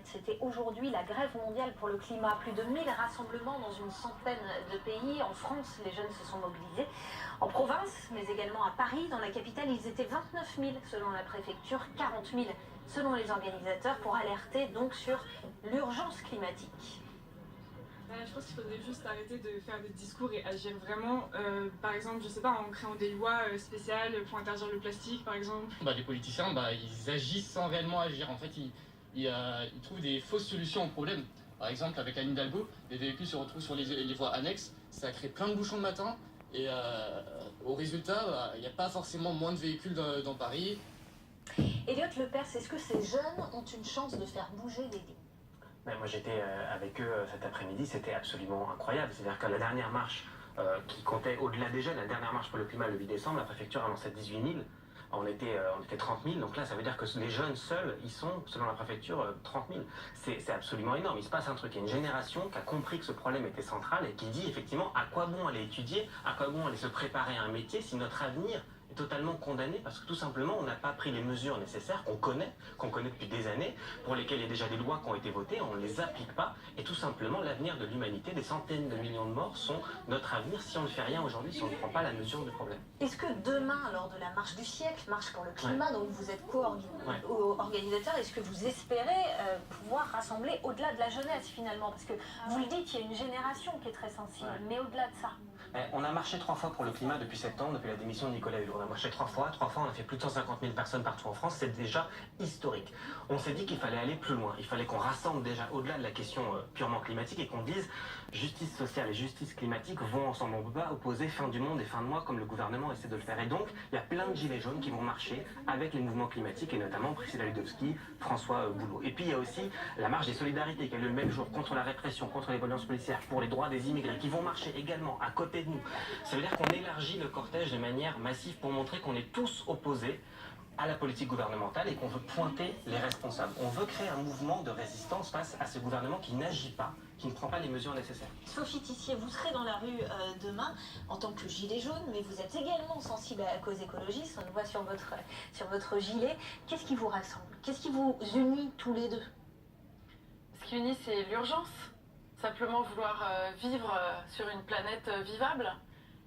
C'était aujourd'hui la grève mondiale pour le climat. Plus de 1000 rassemblements dans une centaine de pays. En France, les jeunes se sont mobilisés. En province, mais également à Paris, dans la capitale, ils étaient 29 000 selon la préfecture, 40 000 selon les organisateurs pour alerter donc sur l'urgence climatique. Je pense qu'il faudrait juste arrêter de faire des discours et agir vraiment. Par exemple, je sais pas, en créant des lois spéciales pour interdire le plastique, par exemple. Les politiciens, ils agissent sans réellement agir. En fait, ils trouvent des fausses solutions aux problèmes. Par exemple, avec Anne Hidalgo, les véhicules se retrouvent sur les voies annexes. Ça crée plein de bouchons le matin. Et au résultat, il n'y a pas forcément moins de véhicules dans Paris. Elliot Lepers, est-ce que ces jeunes ont une chance de faire bouger les lignes? Moi j'étais avec eux cet après-midi, c'était absolument incroyable. C'est-à-dire que la dernière marche qui comptait au-delà des jeunes, la dernière marche pour le climat le 8 décembre, la préfecture annonçait 18 000. On était 30 000, donc là ça veut dire que les jeunes seuls, ils sont, selon la préfecture, 30 000. C'est absolument énorme, il se passe un truc. Il y a une génération qui a compris que ce problème était central et qui dit effectivement à quoi bon aller étudier, à quoi bon aller se préparer à un métier si notre avenir est totalement condamné parce que tout simplement on n'a pas pris les mesures nécessaires qu'on connaît depuis des années, pour lesquelles il y a déjà des lois qui ont été votées, on ne les applique pas et tout simplement l'avenir de l'humanité, des centaines de millions de morts sont notre avenir si on ne fait rien aujourd'hui, si on ne prend pas la mesure du problème. Est-ce que demain, lors de la marche du siècle, marche pour le climat, dont vous êtes co-organisateur, est-ce que vous espérez pouvoir rassembler au-delà de la jeunesse finalement? Parce que vous le dites, il y a une génération qui est très sensible, mais au-delà de ça. On a marché 3 fois pour le climat depuis septembre, depuis la démission de Nicolas Hulot. On a marché 3 fois on a fait plus de 150 000 personnes partout en France, c'est déjà historique. On s'est dit qu'il fallait aller plus loin, il fallait qu'on rassemble déjà au-delà de la question purement climatique et qu'on dise justice sociale et justice climatique vont ensemble. On ne peut pas opposer fin du monde et fin de mois comme le gouvernement essaie de le faire. Et donc, il y a plein de gilets jaunes qui vont marcher avec les mouvements climatiques et notamment Priscilla Ludowski, François Boulot. Et puis il y a aussi la marche des solidarités qui a lieu le même jour contre la répression, contre les violences policières, pour les droits des immigrés, qui vont marcher également à côté de nous. Ça veut dire qu'on élargit le cortège de manière massive pour montrer qu'on est tous opposés à la politique gouvernementale et qu'on veut pointer les responsables. On veut créer un mouvement de résistance face à ce gouvernement qui n'agit pas, qui ne prend pas les mesures nécessaires. Sophie Tissier, vous serez dans la rue demain en tant que gilet jaune, mais vous êtes également sensible à la cause écologiste, on le voit sur votre gilet. Qu'est-ce qui vous rassemble? Qu'est-ce qui vous unit tous les deux? Ce qui unit, c'est l'urgence. Simplement vouloir vivre sur une planète vivable.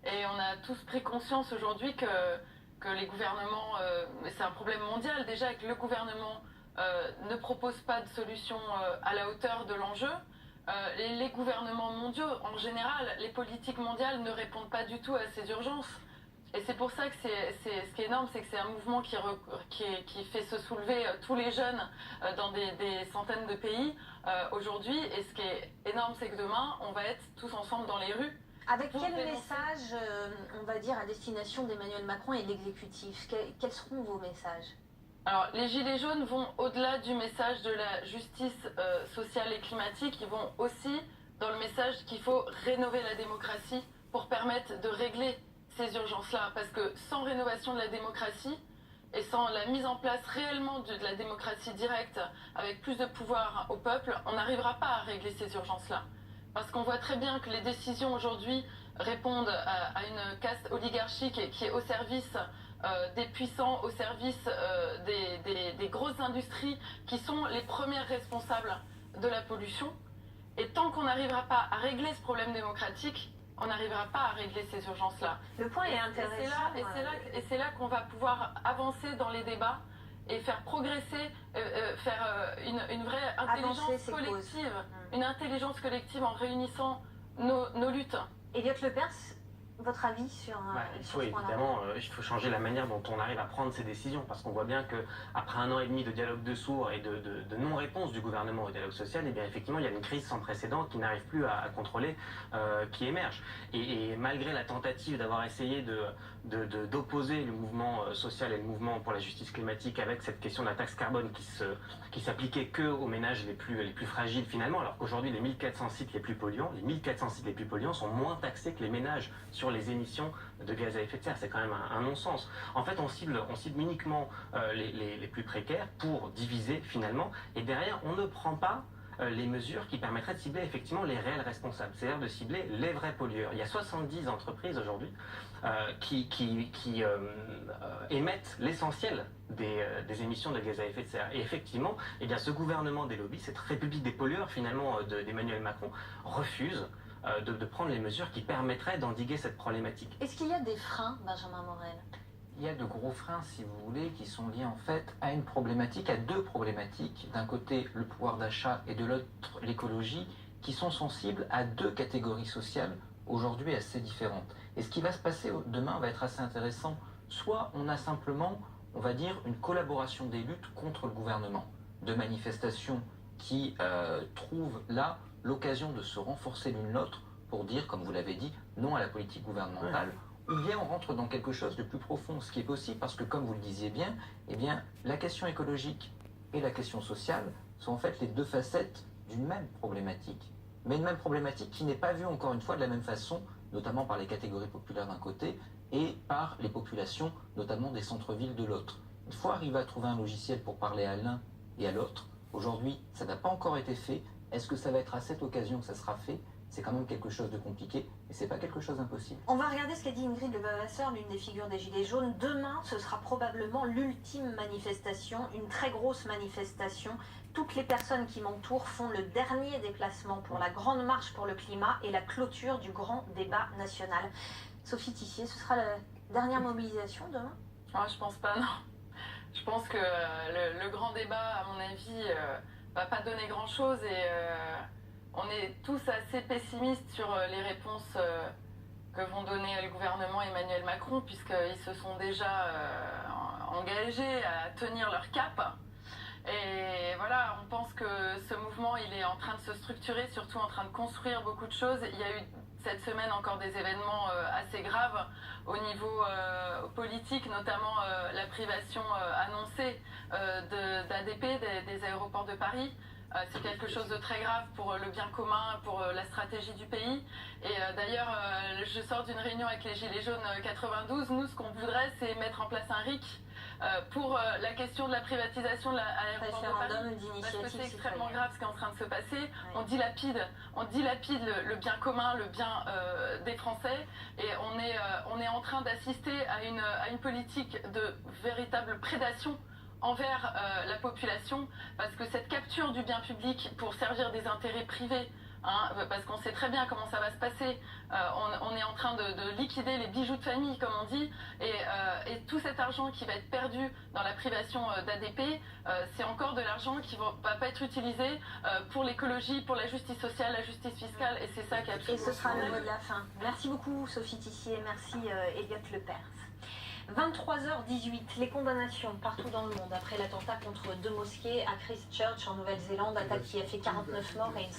Et on a tous pris conscience aujourd'hui que les gouvernements, c'est un problème mondial déjà, que le gouvernement ne propose pas de solution à la hauteur de l'enjeu. Les gouvernements mondiaux, en général, les politiques mondiales ne répondent pas du tout à ces urgences. Et c'est pour ça que ce qui est énorme, c'est que c'est un mouvement qui fait se soulever tous les jeunes dans des centaines de pays aujourd'hui. Et ce qui est énorme, c'est que demain, on va être tous ensemble dans les rues. Avec quel message, on va dire, à destination d'Emmanuel Macron et de l'exécutif? Quels seront vos messages? Alors, les Gilets jaunes vont au-delà du message de la justice sociale et climatique. Ils vont aussi dans le message qu'il faut rénover la démocratie pour permettre de régler ces urgences-là. Parce que sans rénovation de la démocratie et sans la mise en place réellement de la démocratie directe avec plus de pouvoir au peuple, on n'arrivera pas à régler ces urgences-là. Parce qu'on voit très bien que les décisions aujourd'hui répondent à une caste oligarchique qui est au service des puissants, au service des grosses industries qui sont les premières responsables de la pollution. Et tant qu'on n'arrivera pas à régler ce problème démocratique, on n'arrivera pas à régler ces urgences-là. Le point est intéressant. Et c'est là qu'on va pouvoir avancer dans les débats et faire progresser, faire une vraie intelligence collective, une intelligence collective en réunissant nos luttes. Elliot Lepers, votre avis sur Il faut évidemment, il faut changer la manière dont on arrive à prendre ces décisions, parce qu'on voit bien qu'après 1 an et demi de dialogue de sourds et de non-réponse du gouvernement au dialogue social, eh bien effectivement il y a une crise sans précédent qui n'arrive plus à contrôler, qui émerge. Et malgré la tentative d'avoir essayé d'opposer le mouvement social et le mouvement pour la justice climatique avec cette question de la taxe carbone qui s'appliquait que aux ménages les plus fragiles finalement, alors qu'aujourd'hui les 1400 sites les plus polluants, sont moins taxés que les ménages sur les émissions de gaz à effet de serre. C'est quand même un non-sens. En fait, on cible uniquement les plus précaires pour diviser finalement, et derrière, on ne prend pas les mesures qui permettraient de cibler effectivement les réels responsables, c'est-à-dire de cibler les vrais pollueurs. Il y a 70 entreprises aujourd'hui qui émettent l'essentiel des émissions de gaz à effet de serre. Et effectivement, eh bien, ce gouvernement des lobbies, cette république des pollueurs finalement d'Emmanuel Macron, refuse de prendre les mesures qui permettraient d'endiguer cette problématique. Est-ce qu'il y a des freins, Benjamin Morel? Il y a de gros freins, si vous voulez, qui sont liés en fait à une problématique, à deux problématiques. D'un côté, le pouvoir d'achat et de l'autre, l'écologie, qui sont sensibles à deux catégories sociales aujourd'hui assez différentes. Et ce qui va se passer demain va être assez intéressant. Soit on a simplement, on va dire, une collaboration des luttes contre le gouvernement, de manifestations qui trouvent là l'occasion de se renforcer l'une l'autre pour dire, comme vous l'avez dit, non à la politique gouvernementale. Ouais. Ou bien on rentre dans quelque chose de plus profond, ce qui est possible parce que, comme vous le disiez bien, eh bien, la question écologique et la question sociale sont en fait les deux facettes d'une même problématique. Mais une même problématique qui n'est pas vue encore une fois de la même façon, notamment par les catégories populaires d'un côté et par les populations, notamment des centres-villes de l'autre. Il faut arriver à trouver un logiciel pour parler à l'un et à l'autre. Aujourd'hui, ça n'a pas encore été fait. Est-ce que ça va être à cette occasion que ça sera fait ? C'est quand même quelque chose de compliqué, mais c'est pas quelque chose d'impossible. On va regarder ce qu'a dit Ingrid Levavasseur, l'une des figures des Gilets jaunes. Demain, ce sera probablement l'ultime manifestation, une très grosse manifestation. Toutes les personnes qui m'entourent font le dernier déplacement pour la grande marche pour le climat et la clôture du grand débat national. Sophie Tissier, ce sera la dernière mobilisation demain? Moi, je pense pas, non. Je pense que le grand débat, à mon avis, va pas donner grand-chose et on est tous assez pessimistes sur les réponses que vont donner le gouvernement et Emmanuel Macron, puisqu'ils se sont déjà engagés à tenir leur cap. Et voilà, on pense que ce mouvement, il est en train de se structurer, surtout en train de construire beaucoup de choses. Il y a eu cette semaine encore des événements assez graves au niveau politique, notamment la privation annoncée d'ADP, des aéroports de Paris. C'est quelque chose de très grave pour le bien commun, pour la stratégie du pays. Et d'ailleurs, je sors d'une réunion avec les Gilets jaunes 92. Nous, ce qu'on voudrait, c'est mettre en place un RIC pour la question de la privatisation de l'aéroport de Paris. Parce que c'est extrêmement grave ce qui est en train de se passer. Ouais. On dilapide le bien commun, le bien des Français. Et on est en train d'assister à une politique de véritable prédation envers la population, parce que cette capture du bien public pour servir des intérêts privés, parce qu'on sait très bien comment ça va se passer, on est en train de liquider les bijoux de famille, comme on dit, et tout cet argent qui va être perdu dans la privation d'ADP, c'est encore de l'argent qui va pas être utilisé pour l'écologie, pour la justice sociale, la justice fiscale, et c'est ça qui est absolument... Et ce sera le mot de la fin. Merci beaucoup Sophie Tissier, merci Elliot Lepers. 23h18, les condamnations partout dans le monde après l'attentat contre deux mosquées à Christchurch en Nouvelle-Zélande, attaque qui a fait 49 morts et une